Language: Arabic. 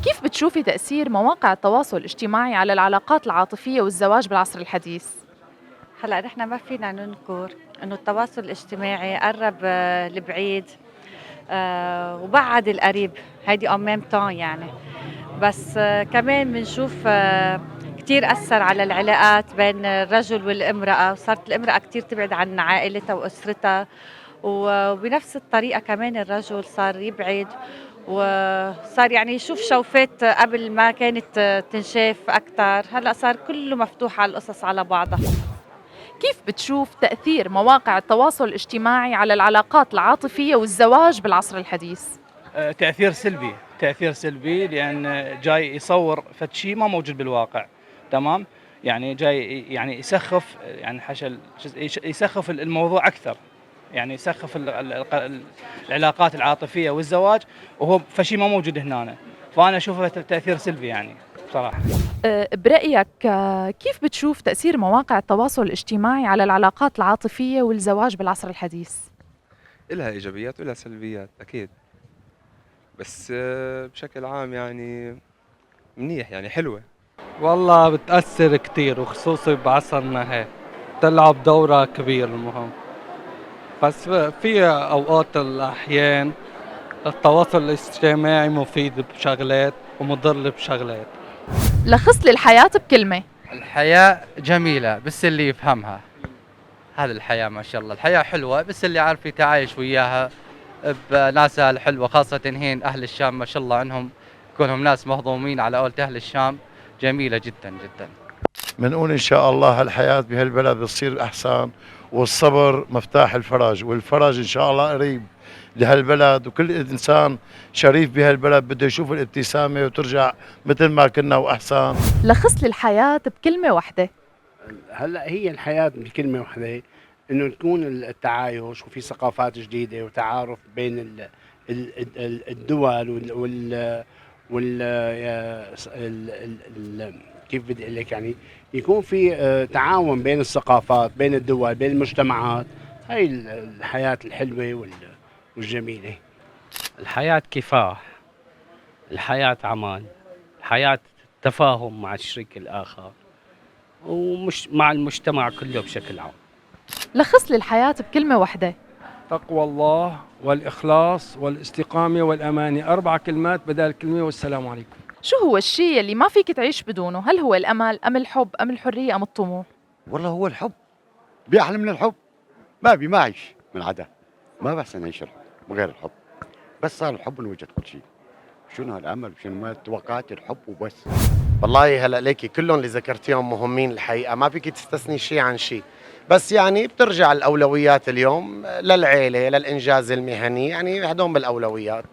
كيف بتشوفي تأثير مواقع التواصل الاجتماعي على العلاقات العاطفية والزواج بالعصر الحديث؟ هلأ نحن ما فينا ننكر إنه التواصل الاجتماعي قرّب البعيد وبعّد القريب، هيدي en même temps يعني، بس كمان بنشوف كتير أثّر على العلاقات بين الرجل والامرأة، وصارت الامرأة كتير تبعد عن عائلتها وأسرتها، وبنفس الطريقة كمان الرجل صار يبعد، وصار يعني يشوف شوفات قبل ما كانت تنشاف أكتر، هلأ صار كلّه مفتوح على القصص على بعضها. كيف بتشوف تأثير مواقع التواصل الاجتماعي على العلاقات العاطفية والزواج بالعصر الحديث؟ تأثير سلبي، تأثير سلبي لأن جاي يصوّر فد شي ما موجود بالواقع، تمام؟ يعني جاي يعني يسخّف يعني حاشا يسخّف الموضوع أكثر، يعني يسخّف العلاقات العاطفية والزواج وهو فشي ما موجود هنانا، فأنا أشوفه تأثير سلبي يعني بصراحة. برأيك كيف بتشوف تأثير مواقع التواصل الاجتماعي على العلاقات العاطفية والزواج بالعصر الحديث؟ إلها إيجابيات وإلها سلبيات أكيد، بس بشكل عام يعني منيح يعني حلوة. والله بتأثر كتير وخصوصي بعصرنا هيك، بتلعب دورة كبير المهم. بس في أوقات الأحيان التواصل الاجتماعي مفيد بشغلات ومضر بشغلات. لخص لي الحياة بكلمة. الحياة جميلة بس اللي يفهمها. هذه الحياة ما شاء الله، الحياة حلوة بس اللي عارف يتعايش وياها بناسها الحلوة، خاصة هين أهل الشام ما شاء الله عنهم كونهم ناس مهضومين على قولة أهل الشام، جميلة جدا جدا. بنقول إن شاء الله الحياة بهالبلد بتصير أحسن، والصبر مفتاح الفرج، والفرج إن شاء الله قريب لهالبلد، وكل إنسان شريف بهالبلد بده يشوف الابتسامة وترجع مثل ما كنا وأحسن. لخص لي الحياة بكلمة واحدة. هلا هي الحياة بكلمة واحدة، إنه تكون التعايش وفي ثقافات جديدة وتعارف بين الدول وال كيف بدي أقول لك يعني يكون في تعاون بين الثقافات بين الدول بين المجتمعات. هاي الحياة الحلوة والجميلة. الحياة كفاح، الحياة عمل، الحياة تفاهم مع الشريك الآخر ومش مع المجتمع كله بشكل عام. لخص لي الحياة بكلمة واحدة. تقوى الله والإخلاص والاستقامة والأمانة، 4 كلمات بدل الكلمة والسلام عليكم. شو هو الشيء اللي ما فيك تعيش بدونه؟ هل هو الأمل أم الحب أم الحرية أم الطموح؟ والله هو الحب، بيحلى من الحب، ما أعيش من عدا، ما بحسن أعيش الحب وغير الحب، بس صار الحب نوجد كل شيء. شنو هالأمل شنو ما توقعت الحب وبس. والله هلا ليكي كلهم اللي ذكرتيهم مهمين الحقيقة، ما فيك تستثني شيء عن شيء، بس يعني بترجع الأولويات اليوم للعيلة للإنجاز المهني، يعني هدول بالأولويات.